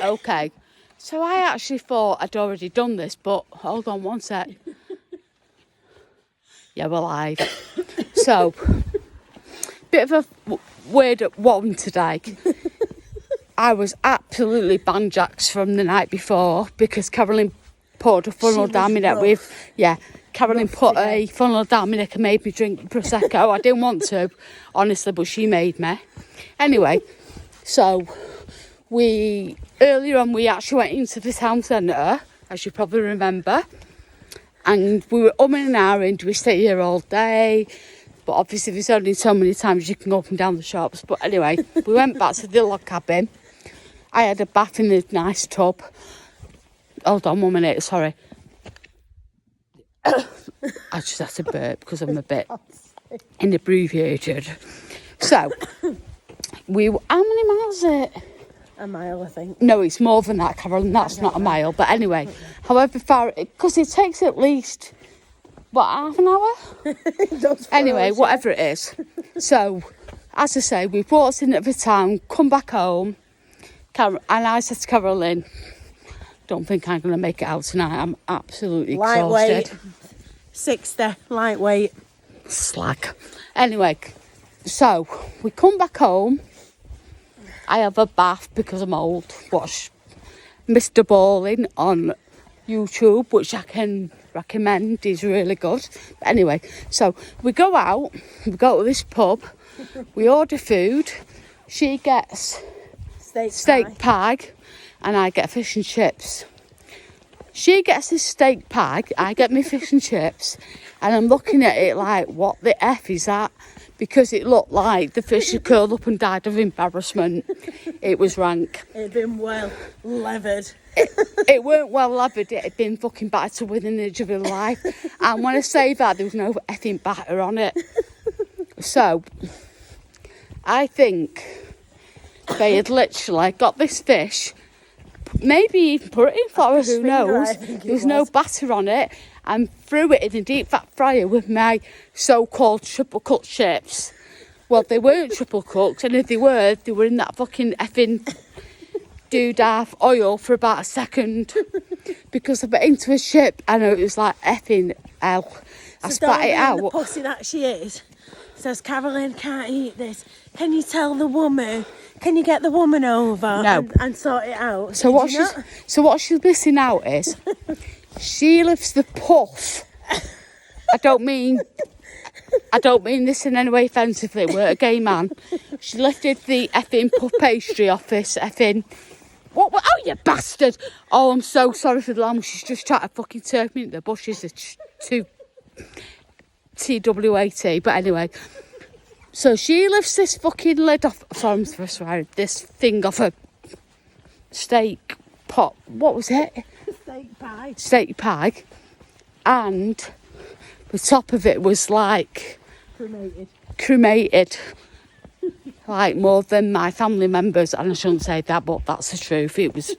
Okay. So I actually thought I'd already done this, but hold on one sec. Yeah, we're live. So, bit of a weird one today. I was absolutely banjaxed from the night before because Carolyn poured a funnel down my neck with... Yeah, Carolyn put a funnel down my neck and made me drink Prosecco. I didn't want to, honestly, but she made me. Anyway, so earlier on we actually went into the town centre, as you probably remember. And we were and ahhing, do we stay here all day? But obviously there's only so many times you can go up and down the shops. But anyway, we went back to the log cabin. I had a bath in a nice tub. Hold on 1 minute, sorry. I just had to burp because I'm a bit inebriated. So, how many miles is it? A mile, I think. No, it's more than that, Carolyn. That's not a mile. But anyway, however far... Because it takes at least, half an hour? Anyway, whatever it is. So, as I say, we've walked into the town, come back home. And I said to Carolyn, don't think I'm going to make it out tonight. I'm absolutely exhausted. Lightweight. 60, lightweight. Slag. Anyway, so we come back home. I have a bath because I'm old. Watch Mr. Balling on YouTube, which I can recommend. He's really good. But anyway, so we go out. We go to this pub. We order food. She gets steak pie and I get fish and chips. She gets this steak pie, I get my fish and chips, and I'm looking at it like, what the F is that? Because it looked like the fish had curled up and died of embarrassment. It was rank. It had been well levered. It weren't well levered, it had been fucking battered within the edge of her life. And when I say that, there was no effing batter on it. So, I think they had literally got this fish, maybe even put it in flour, who knows. There was no batter on it, and threw it in a deep fat fryer with my so-called triple cut chips. Well, they weren't triple cooked, and if they were in that fucking effing doodah oil for about a second. Because I bit into a chip and it was like effing hell. I spat it out. The pussy that she is says, Carolyn can't eat this. Can you tell the woman? Can you get the woman over and sort it out? So what she's missing out is she lifts the puff. I don't mean this in any way offensively. We're a gay man. She lifted the effing puff pastry off this effing. What? Oh, you bastard! Oh, I'm so sorry for the lamb. She's just trying to fucking turn me into the bushes. It's too TWAT. But anyway. So she lifts this fucking lid off... Sorry, I'm so sorry. This thing off a steak pot. What was it? Steak pie. Steak pie. And the top of it was like... Cremated. Like more than my family members. And I shouldn't say that, but that's the truth. It was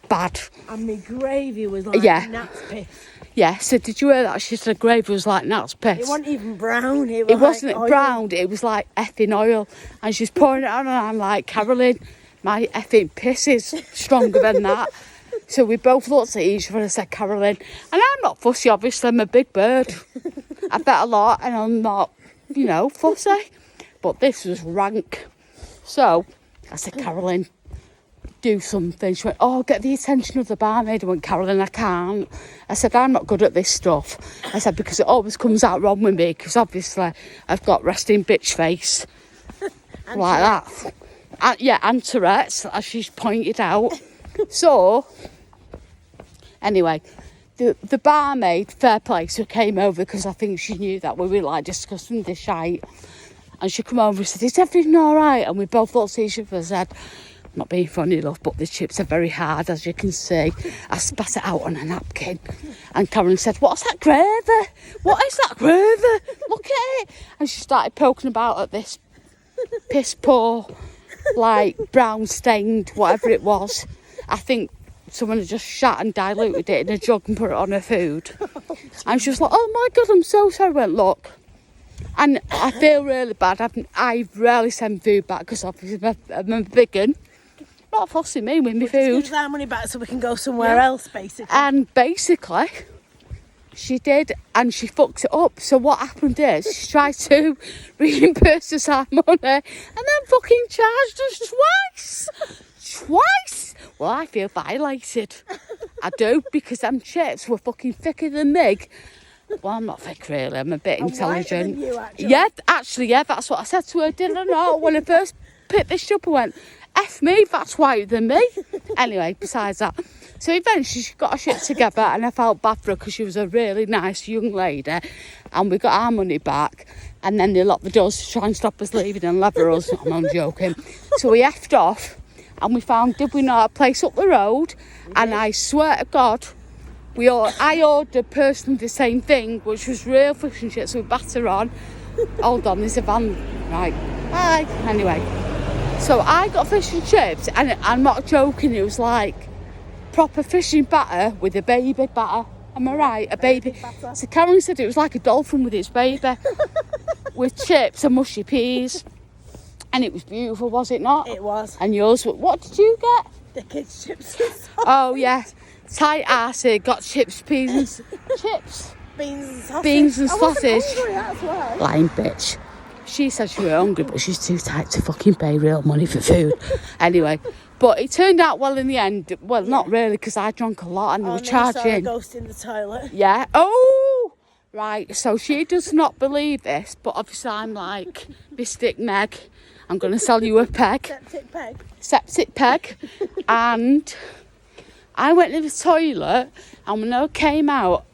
bad. And my gravy was like gnat's piss. Yeah, so did you hear that? She said the gravy was like gnat's piss. It wasn't even brown. It wasn't brown, it was like effing oil. And she's pouring it on and I'm like, Carolyn, my effing piss is stronger than that. So we both looked at each other and said, Carolyn, and I'm not fussy, obviously, I'm a big bird. I bet a lot and I'm not, fussy. But this was rank. So I said, Carolyn, do something. She went, oh, get the attention of the barmaid. I went, Carolyn, I can't. I said, I'm not good at this stuff. I said, because it always comes out wrong with me, because obviously I've got resting bitch face. Like that. And Tourette's, as she's pointed out. So, anyway, the barmaid, fair play, so came over, because I think she knew that we were like discussing this shite. And she come over and said, is everything all right? And we both looked at each other and said, not being funny enough, but the chips are very hard, as you can see. I spat it out on a napkin. And Karen said, what's that gravy? What is that gravy? Look at it. And she started poking about at this piss poor, like brown stained, whatever it was. I think someone had just shat and diluted it in a jug and put it on her food. And she was like, oh my God, I'm so sorry. I went, look. And I feel really bad. I rarely send food back because obviously I'm a big one. not fussing me with my food. Just give us our money back so we can go somewhere else, basically. And basically, she did, and she fucked it up. So what happened is, she tried to reimburse us our money, and then fucking charged us twice. Well, I feel violated. I do, because them chips were fucking thicker than me. Well, I'm not thick really, I'm a bit intelligent. Than you, actually. Yeah, that's what I said to her, didn't I not? When I first picked this up, I went, F me, that's whiter than me. Anyway, besides that. So eventually she got her shit together, and I felt bad for her because she was a really nice young lady, and we got our money back, and then they locked the doors to try and stop us leaving and lever us. I'm not joking. So we effed off, and we found, did we not, a place up the road, and I swear to God, I ordered personally the same thing, which was real fish and chips with batter on. Hold on, there's a van. Right, bye. Anyway, so I got fish and chips, and I'm not joking, it was like proper fishing batter with a baby batter. Am I right? A baby. So Karen said it was like a dolphin with its baby, with chips and mushy peas. And it was beautiful, was it not? It was. And yours, what did you get? The kids' chips and sauce. Oh, yeah. Tight arsey, got chips, peas and chips. Beans and sausage. Beans and I wasn't sausage. hungry, that's why. Lying bitch. She said she was hungry, but she's too tight to fucking pay real money for food. Anyway, but it turned out well in the end. Well, not really, because I drank a lot and they were charging. Saw a ghost in the toilet. Yeah. Oh, right. So she does not believe this, but obviously I'm like, Mystic Meg, I'm going to sell you a peg. Septic peg. And I went to the toilet, and when I came out,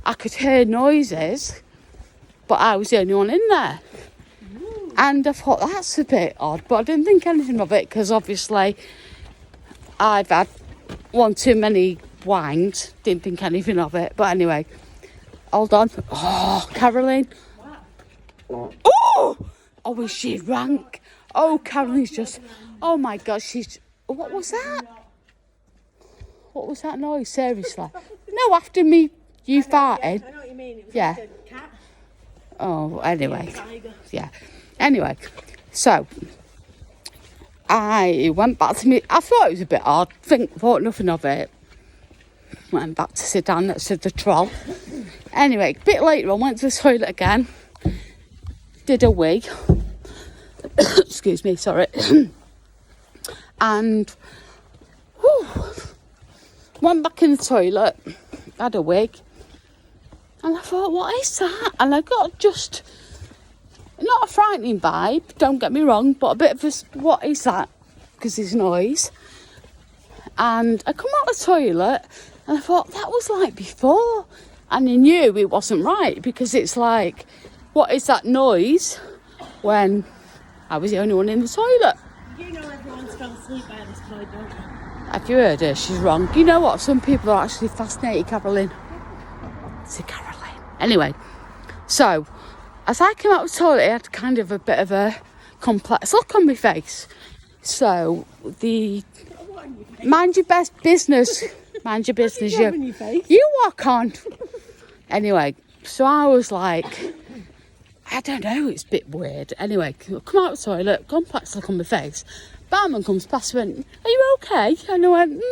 I could hear noises, but I was the only one in there. And I thought, that's a bit odd, but I didn't think anything of it, because obviously I've had one too many wines, didn't think anything of it. But anyway, hold on. Oh, Caroline. Oh, is she rank? Oh, Caroline's just, oh my God, what was that? What was that noise, seriously? No, after me, you farted. I know what you mean. It was Yeah. like a cat. Oh, anyway. Tiger. Yeah. Anyway, so I went back to me. I thought it was a bit odd. Thought nothing of it. Went back to sit down next to the troll. Anyway, a bit later, I went to the toilet again. Did a wee. Excuse me, sorry. And went back in the toilet. Had a wig. And I thought, what is that? And I got just, not a frightening vibe, don't get me wrong, but a bit of a, what is that? Because there's noise. And I come out of the toilet, and I thought, that was like before. And I knew it wasn't right, because it's like, what is that noise when I was the only one in the toilet? You know everyone's fell asleep by this point, don't you? Have you heard her? She's wrong. You know what? Some people are actually fascinated, Caroline. It's Caroline. Anyway, so as I came out of the toilet, I had kind of a bit of a complex look on my face. So mind your best business. Mind your business. You walk on. Anyway, so I was like, I don't know, it's a bit weird. Anyway, come out of the toilet, complex look on my face. Barman comes past and went, are you okay? And I went,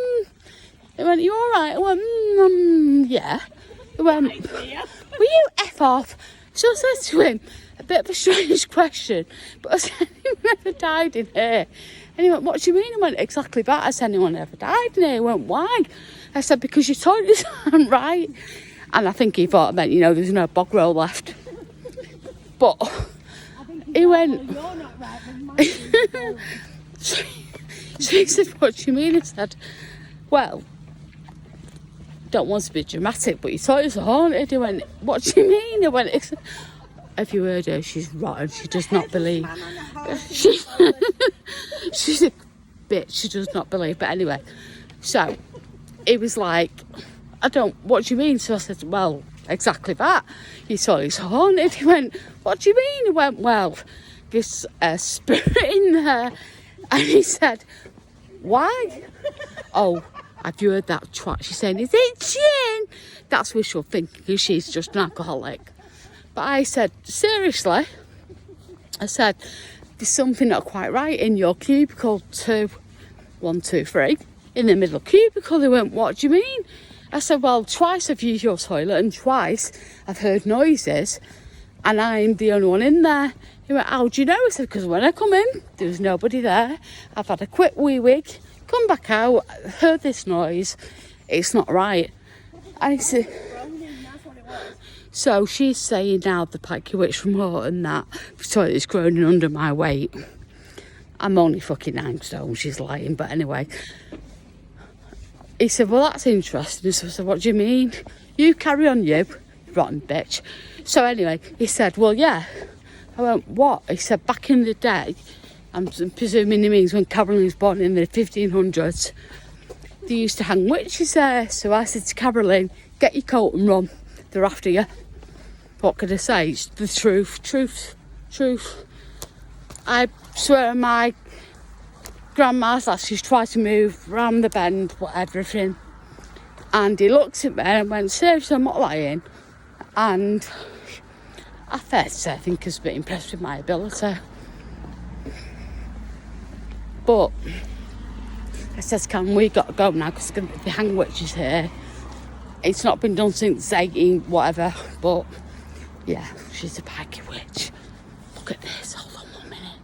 He went, you all right? I went, yeah. He went, will you F off? So I said to him, a bit of a strange question, but I said, you've never died in here. And he went, what do you mean? I went, exactly that. I said, anyone ever died in here? He went, why? I said, because your toilets aren't right. And I think he thought I meant, there's no bog roll left. But he went, you're not right, then mine. so he said, what do you mean? I said, well, don't want to be dramatic, but your toilets are haunted. He went, what do you mean? I went, have you heard her? She's rotten. She does not believe. She's a bitch. She does not believe. But anyway, so it was like, what do you mean? So I said, well, exactly that. Your toilet's haunted. He went, what do you mean? He went, well, there's a spirit in there. And he said, why? Oh, have you heard that twat? She's saying, is it gin? That's wishful thinking, because she's just an alcoholic. But I said, seriously? I said, there's something not quite right in your cubicle too. 1, 2, 3, in the middle cubicle. They went, what do you mean? I said, well, twice I've used your toilet and twice I've heard noises and I'm the only one in there. He went, how do you know? I said, because when I come in, there was nobody there. I've had a quick wee wig, come back out, heard this noise. It's not right. And he said, so she's saying now the Pikey Witch from Horton that the toilet is groaning under my weight. I'm only fucking 9 stone, she's lying, but anyway. He said, well, that's interesting. So I said, what do you mean? You carry on, you rotten bitch. So anyway, he said, well, yeah. I went, what? He said, back in the day, I'm presuming he means when Carolyn was born in the 1500s, they used to hang witches there. So I said to Carolyn, get your coat and run. They're after you. What could I say? It's the truth. I swear on my grandma's lass, she's tried to move round the bend, everything. And he looked at me and went, seriously, I'm not lying. And I think he was a bit impressed with my ability. But I said, can we got to go now because the hang witches here. It's not been done since 18 whatever, but yeah, she's a Pikey Witch. Look at this, hold on 1 minute.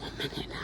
1 minute